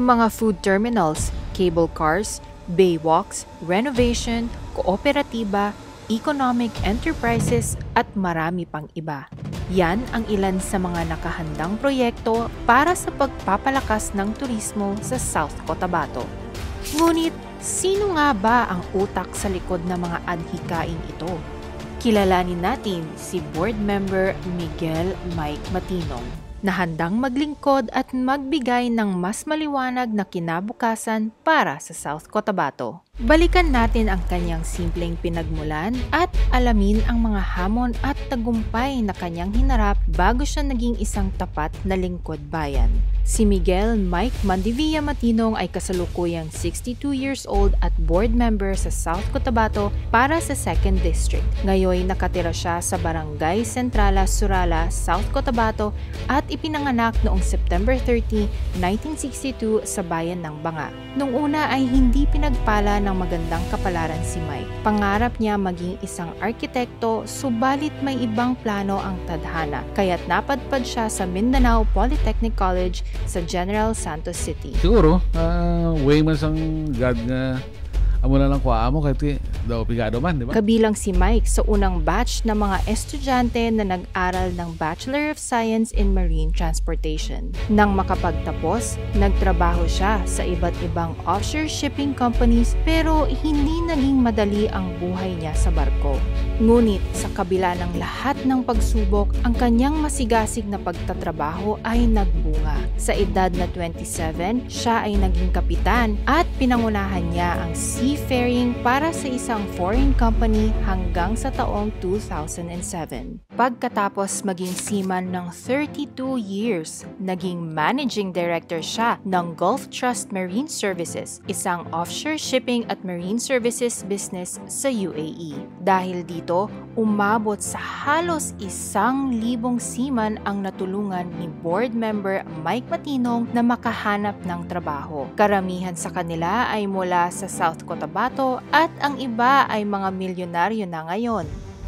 mga food terminals, cable cars, baywalks, renovation, kooperatiba, economic enterprises at marami pang iba. Yan ang ilan sa mga nakahandang proyekto para sa pagpapalakas ng turismo sa South Cotabato. Ngunit, sino nga ba ang utak sa likod ng mga adhikaing ito? Kilalanin natin si Board Member Miguel Mike Matinong, na handang maglingkod at magbigay ng mas maliwanag na kinabukasan para sa South Cotabato. Balikan natin ang kanyang simpleng pinagmulan at alamin ang mga hamon at tagumpay na kanyang hinarap bago siya naging isang tapat na lingkod bayan. Si Miguel Mike Mandivilla Matinong ay kasalukuyang 62 years old at board member sa South Cotabato para sa 2nd District. Ngayon nakatira siya sa Barangay Centrala, Surala, South Cotabato at ipinanganak noong September 30, 1962 sa bayan ng Banga. Nung una ay hindi pinagpala ng magandang kapalaran si Mike. Pangarap niya maging isang arkitekto, subalit may ibang plano ang tadhana, kaya't napadpad siya sa Mindanao Polytechnic College sa General Santos City. Siguro, way man sang God nga amo na lang kuha mo kahit daw pigado man, di ba? Kabilang si Mike sa unang batch ng mga estudyante na nag-aral ng Bachelor of Science in Marine Transportation. Nang makapagtapos, nagtrabaho siya sa iba't ibang offshore shipping companies pero hindi naging madali ang buhay niya sa barko. Ngunit sa kabila ng lahat ng pagsubok, ang kanyang masigasig na pagtatrabaho ay nagbunga. Sa edad na 27, siya ay naging kapitan at pinangunahan niya ang seafaring para sa isang foreign company hanggang sa taong 2007. Pagkatapos maging seaman ng 32 years, naging managing director siya ng Gulf Trust Marine Services, isang offshore shipping at marine services business sa UAE. Dahil dito, umabot sa halos 1,000 seaman ang natulungan ni board member Mike Matinong na makahanap ng trabaho. Karamihan sa kanila ay mula sa South Cotabato at ang iba ay mga milyonaryo na ngayon.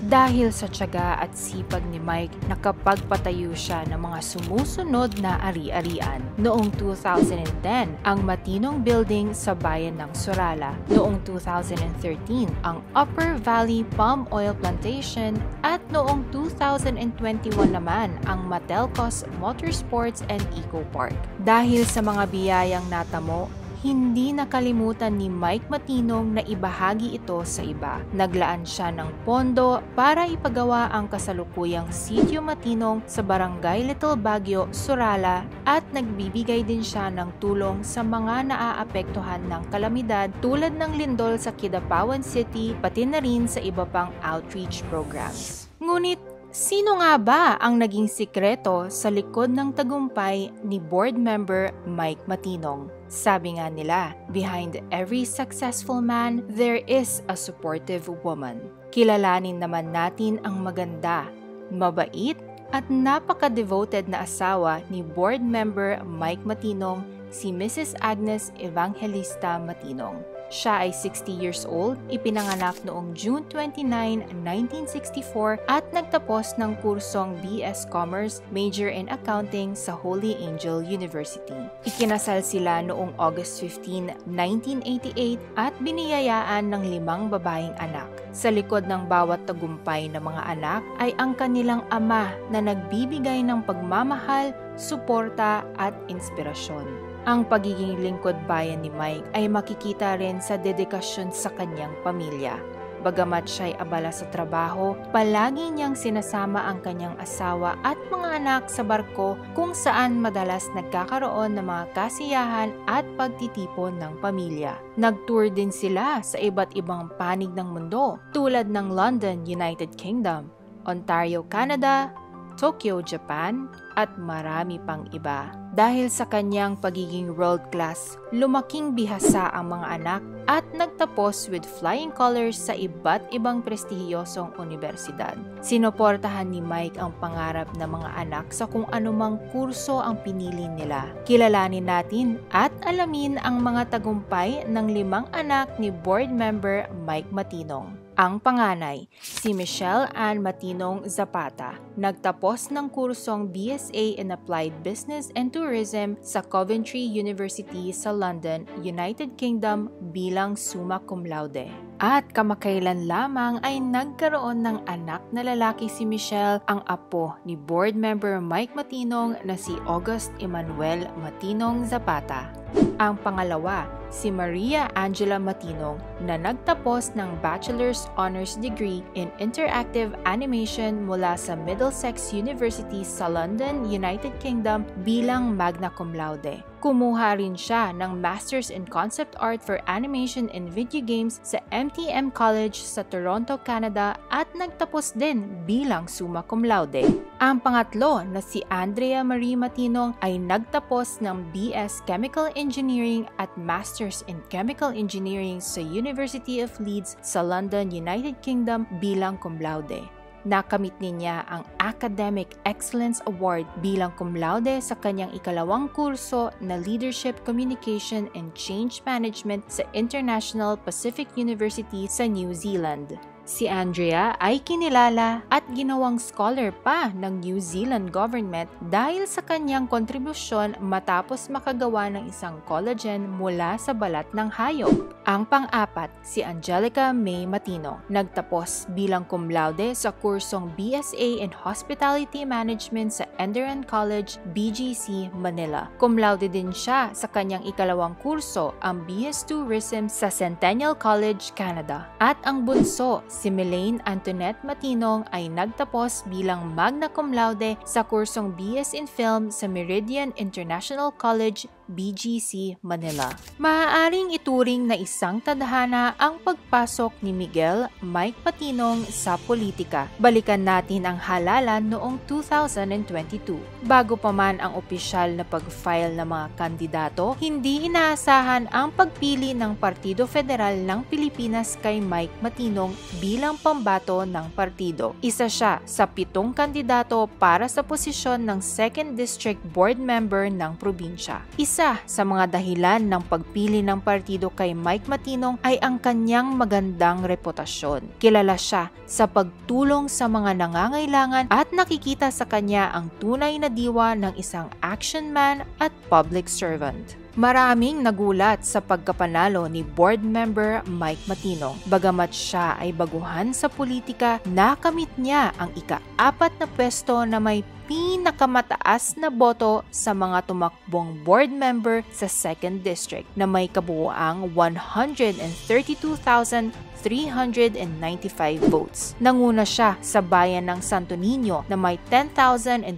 Dahil sa tiyaga at sipag ni Mike, nakapagpatayo siya ng mga sumusunod na ari-arian. Noong 2010, ang Matinong Building sa bayan ng Surala. Noong 2013, ang Upper Valley Palm Oil Plantation at noong 2021 naman ang Matelcos Motorsports and Eco Park. Dahil sa mga biyayang natamo, hindi nakalimutan ni Mike Matinong na ibahagi ito sa iba. Naglaan siya ng pondo para ipagawa ang kasalukuyang Sitio Matinong sa Barangay Little Baguio, Surala at nagbibigay din siya ng tulong sa mga naaapektuhan ng kalamidad tulad ng lindol sa Kidapawan City pati na rin sa iba pang outreach programs. Ngunit sino nga ba ang naging sikreto sa likod ng tagumpay ni board member Mike Matinong? Sabi nga nila, behind every successful man, there is a supportive woman. Kilalanin naman natin ang maganda, mabait at napaka-devoted na asawa ni board member Mike Matinong, si Mrs. Agnes Evangelista Matinong. Siya ay 60 years old, ipinanganak noong June 29, 1964 at nagtapos ng kursong BS Commerce, Major in Accounting sa Holy Angel University. Ikinasal sila noong August 15, 1988 at biniyayaan ng 5 babaeng anak. Sa likod ng bawat tagumpay ng mga anak ay ang kanilang ama na nagbibigay ng pagmamahal, suporta at inspirasyon. Ang pagiging lingkod bayan ni Mike ay makikita rin sa dedikasyon sa kanyang pamilya. Bagamat siya'y abala sa trabaho, palagi niyang sinasama ang kanyang asawa at mga anak sa barko kung saan madalas nagkakaroon ng mga kasiyahan at pagtitipon ng pamilya. Nag-tour din sila sa iba't ibang panig ng mundo tulad ng London, United Kingdom, Ontario, Canada, Tokyo, Japan, at marami pang iba. Dahil sa kanyang pagiging world class, lumaking bihasa ang mga anak at nagtapos with flying colors sa iba't ibang prestihiyosong universidad. Sinuportahan ni Mike ang pangarap ng mga anak sa kung anumang kurso ang pinili nila. Kilalanin natin at alamin ang mga tagumpay ng 5 anak ni board member Mike Matinong. Ang panganay, si Michelle Ann Matinong Zapata, nagtapos ng kursong BSA in Applied Business and Tourism sa Coventry University sa London, United Kingdom bilang summa cum laude. At kamakailan lamang ay nagkaroon ng anak na lalaki si Michelle, ang apo ni board member Mike Matinong na si August Emmanuel Matinong Zapata. Ang pangalawa, si Maria Angela Matinong na nagtapos ng Bachelor's Honors Degree in Interactive Animation mula sa Middlesex University sa London, United Kingdom bilang magna cum laude. Kumuha rin siya ng Masters in Concept Art for Animation and Video Games sa MTM College sa Toronto, Canada at nagtapos din bilang summa cum laude. Ang pangatlo na si Andrea Marie Matinong ay nagtapos ng BS Chemical Engineering at Masters in Chemical Engineering sa University of Leeds sa London, United Kingdom bilang cum laude. Nakamit niya ang Academic Excellence Award bilang cum laude sa kanyang ikalawang kurso na Leadership Communication and Change Management sa International Pacific University sa New Zealand. Si Andrea ay kinilala at ginawang scholar pa ng New Zealand government dahil sa kanyang kontribusyon matapos makagawa ng isang collagen mula sa balat ng hayop. Ang pang-apat, si Angelica May Matinong, nagtapos bilang cum laude sa kursong BSA in Hospitality Management sa Enderun College, BGC, Manila. Cum laude din siya sa kanyang ikalawang kurso, ang BS Tourism sa Centennial College, Canada. At ang bunso, si Melaine Antoinette Matinong ay nagtapos bilang magna cum laude sa kursong BS in Film sa Meridian International College, BGC, Manila. Maaaring ituring na isang tadhana ang pagpasok ni Miguel Mike Matinong sa politika. Balikan natin ang halalan noong 2022. Bago pa man ang opisyal na pag-file ng mga kandidato, hindi inaasahan ang pagpili ng Partido Federal ng Pilipinas kay Mike Matinong bilang pambato ng partido. Isa siya sa 7 kandidato para sa posisyon ng 2nd District Board Member ng probinsya. Isa sa mga dahilan ng pagpili ng partido kay Mike Matinong ay ang kanyang magandang reputasyon. Kilala siya sa pagtulong sa mga nangangailangan at nakikita sa kanya ang tunay na diwa ng isang action man at public servant. Maraming nagulat sa pagkapanalo ni board member Mike Matinong. Bagamat siya ay baguhan sa politika, nakamit niya ang ika-4 na pwesto na may pinakamataas na boto sa mga tumakbong board member sa 2nd District na may kabuuang 132,395 votes. Nanguna siya sa bayan ng Santo Niño na may 10,027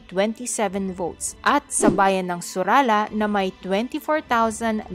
votes at sa bayan ng Surala na may 24,941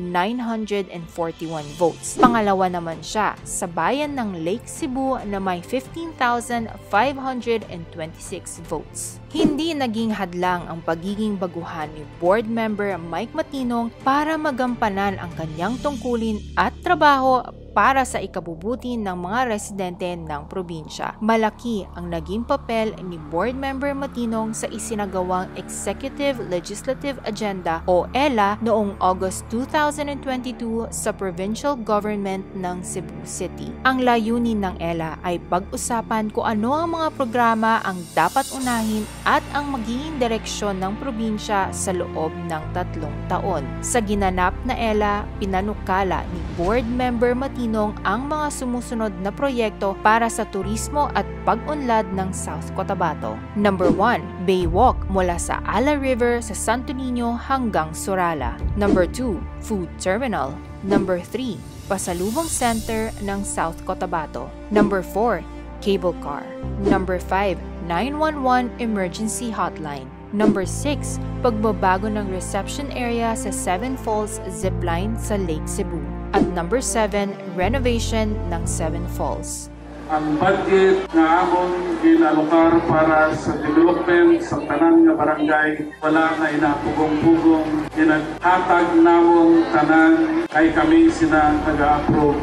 votes. Pangalawa naman siya sa bayan ng Lake Cebu na may 15,526 votes. Hindi naging hadlang ang pagiging baguhan ni board member Mike Matinong para magampanan ang kanyang tungkulin at trabaho para sa ikabubuti ng mga residente ng probinsya. Malaki ang naging papel ni board member Matinong sa isinagawang Executive Legislative Agenda o ELA noong August 2022 sa provincial government ng Cebu City. Ang layunin ng ELA ay pag-usapan kung ano ang mga programa ang dapat unahin at ang magiging direksyon ng probinsya sa loob ng 3 taon. Sa ginanap na ELA, pinanukala ni board member Matinong ang mga sumusunod na proyekto para sa turismo at pag-unlad ng South Cotabato. Number 1, Baywalk mula sa Ala River sa Santo Niño hanggang Surala. Number 2, Food Terminal. Number 3, Pasalubong Center ng South Cotabato. Number 4, Cable Car. Number 5, 911 Emergency Hotline. Number 6, pagbabago ng reception area sa Seven Falls Zipline sa Lake Cebu. At number 7, renovation ng Seven Falls. Ang budget na among ginalokar para sa development sa tanan nga barangay wala na inapugong-pugong. Ginaghatag namong tanan ay kami sina nag-a-approve.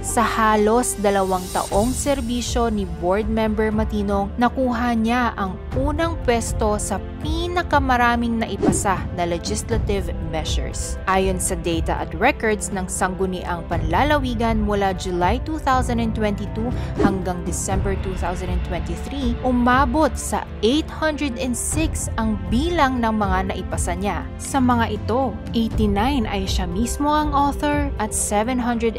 Sa halos 2 taong serbisyo ni board member Matinong, nakuha niya ang unang pwesto sa pinakamaraming naipasa na legislative measures. Ayon sa data at records ng Sangguniang Panlalawigan mula July 2022 hanggang December 2023, umabot sa 806 ang bilang ng mga naipasa niya. Sa mga ito, 89 ay siya mismo ang author at 717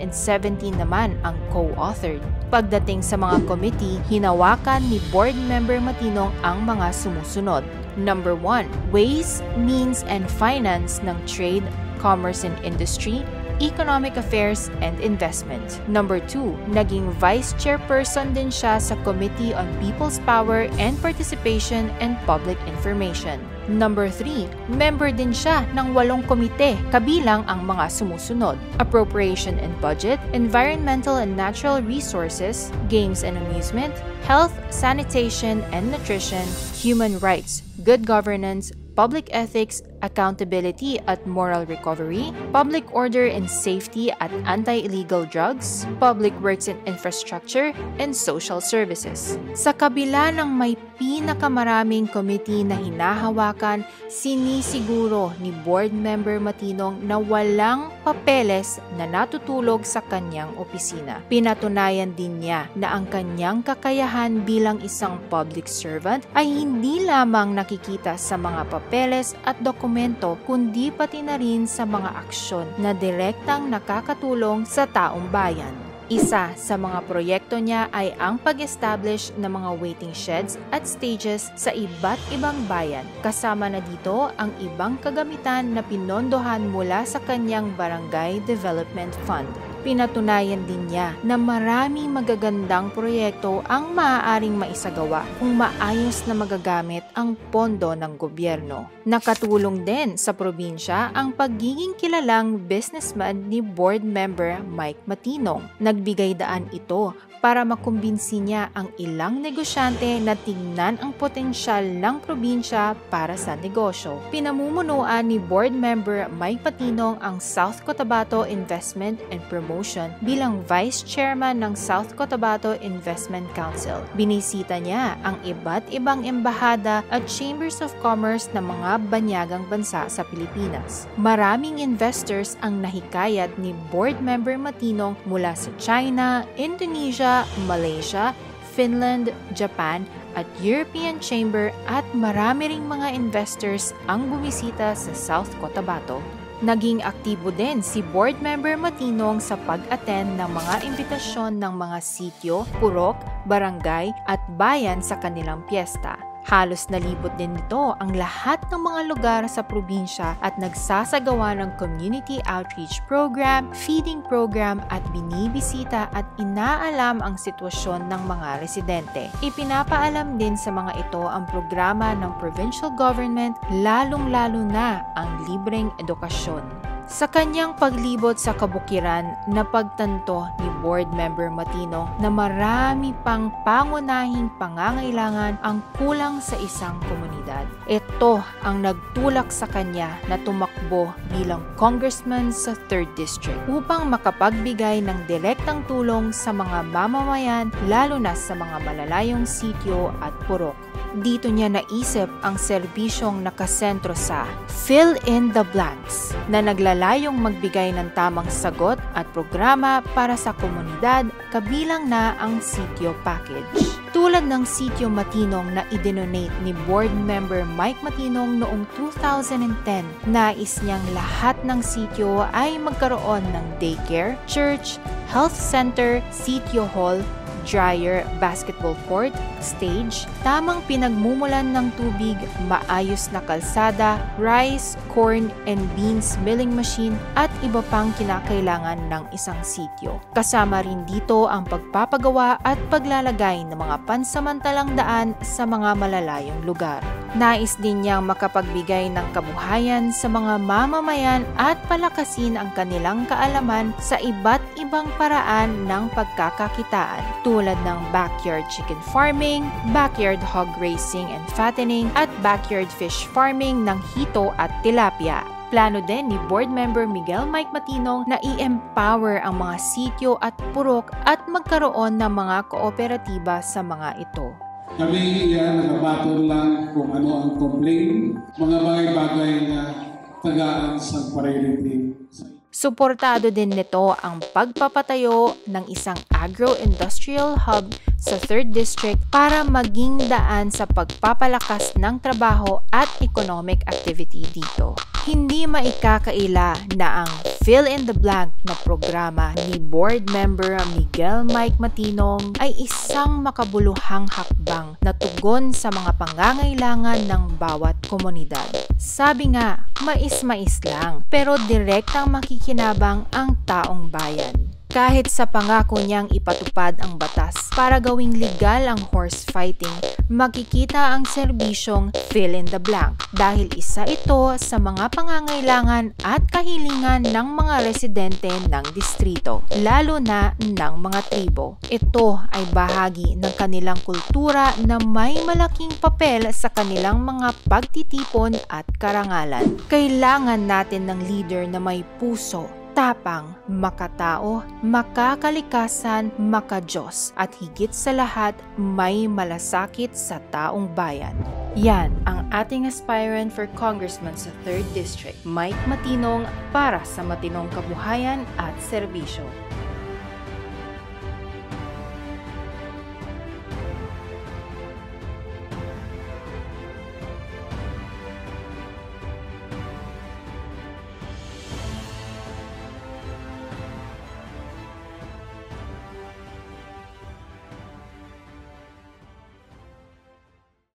naman ang co-authored. Pagdating sa mga committee, hinawakan ni Board Member Matinong ang mga sumusunod. Number 1, Ways, Means and Finance ng Trade, Commerce and Industry, Economic Affairs and Investment. Number 2, naging Vice Chairperson din siya sa Committee on People's Power and Participation and Public Information. Number 3, member din siya ng 8 komite, kabilang ang mga sumusunod: Appropriation and Budget, Environmental and Natural Resources, Games and Amusement, Health, Sanitation and Nutrition, Human Rights, Good Governance, Public Ethics, Accountability at Moral Recovery, Public Order and Safety at Anti-Illegal Drugs, Public Works and Infrastructure, and Social Services. Sa kabila ng may pinakamaraming committee na hinahawakan, sinisiguro ni Board Member Matinong na walang papeles na natutulog sa kanyang opisina. Pinatunayan din niya na ang kanyang kakayahan bilang isang public servant ay hindi lamang nakikita sa mga papeles at dokumento, kundi pati na rin sa mga aksyon na direktang nakakatulong sa taong bayan. Isa sa mga proyekto niya ay ang pag-establish ng mga waiting sheds at stages sa iba't ibang bayan. Kasama na dito ang ibang kagamitan na pinondohan mula sa kanyang Barangay Development Fund. Pinatunayan din niya na maraming magagandang proyekto ang maaaring maisagawa kung maayos na magagamit ang pondo ng gobyerno. Nakatulong din sa probinsya ang pagiging kilalang businessman ni Board Member Mike Matinong. Nagbigay daan ito para makumbinsi niya ang ilang negosyante na tingnan ang potensyal ng probinsya para sa negosyo. Pinamumunuan ni Board Member Mike Matinong ang South Cotabato Investment and Promotion bilang Vice Chairman ng South Cotabato Investment Council. Binisita niya ang iba't ibang embahada at chambers of commerce ng mga banyagang bansa sa Pilipinas. Maraming investors ang nahikayat ni Board Member Matinong mula sa China, Indonesia, Malaysia, Finland, Japan at European Chamber, at marami ring mga investors ang bumisita sa South Cotabato. Naging aktibo din si Board Member Matinong sa pag-attend ng mga imbitasyon ng mga sityo, purok, barangay at bayan sa kanilang piyesta. Halos nalibot din nito ang lahat ng mga lugar sa probinsya at nagsasagawa ng community outreach program, feeding program at binibisita at inaalam ang sitwasyon ng mga residente. Ipinapaalam din sa mga ito ang programa ng provincial government, lalong-lalo na ang libreng edukasyon. Sa kanyang paglibot sa kabukiran, napagtanto ni Board Member Matinong na marami pang pangunahing pangangailangan ang kulang sa isang komunidad. Ito ang nagtulak sa kanya na tumakbo bilang congressman sa 3rd District upang makapagbigay ng direktang tulong sa mga mamamayan, lalo na sa mga malalayong sityo at purok. Dito niya naisip ang serbisyong nakasentro sa Fill in the Blanks na naglalayong magbigay ng tamang sagot at programa para sa komunidad, kabilang na ang sitio package. Tulad ng sitio Matinong na idinonate ni Board Member Mike Matinong noong 2010, nais niyang lahat ng sitio ay magkaroon ng daycare, church, health center, sitio hall, dryer, basketball court, stage, tamang pinagmumulan ng tubig, maayos na kalsada, rice, corn, and beans milling machine, at iba pang kinakailangan ng isang sitio. Kasama rin dito ang pagpapagawa at paglalagay ng mga pansamantalang daan sa mga malalayong lugar. Nais din niyang makapagbigay ng kabuhayan sa mga mamamayan at palakasin ang kanilang kaalaman sa iba't ibang paraan ng pagkakakitaan, tulad ng backyard chicken farming, backyard hog raising and fattening, at backyard fish farming ng hito at tilapia. Plano din ni Board Member Miguel Mike Matinong na i-empower ang mga sityo at purok at magkaroon ng mga kooperatiba sa mga ito. Kami nagabaton lang kung ano ang complaint, mga bagay-bagay na tagaan sa priority. Suportado din nito ang pagpapatayo ng isang agro-industrial hub sa 3rd District para maging daan sa pagpapalakas ng trabaho at economic activity dito. Hindi maikakaila na ang fill-in-the-blank na programa ni Board Member Miguel Mike Matinong ay isang makabuluhang hakbang na tugon sa mga pangangailangan ng bawat komunidad. Sabi nga, mais-mais lang, pero direktang makikinabang ang taong bayan. Kahit sa pangako niyang ipatupad ang batas para gawing legal ang horse fighting, makikita ang serbisyong fill-in-the-blank dahil isa ito sa mga pangangailangan at kahilingan ng mga residente ng distrito, lalo na ng mga tribo. Ito ay bahagi ng kanilang kultura na may malaking papel sa kanilang mga pagtitipon at karangalan. Kailangan natin ng leader na may puso, tapang, makatao, makakalikasan, makadiyos, at higit sa lahat, may malasakit sa taong bayan. Yan ang ating aspirant for congressman sa 3rd District, Mike Matinong, para sa matinong kabuhayan at serbisyo.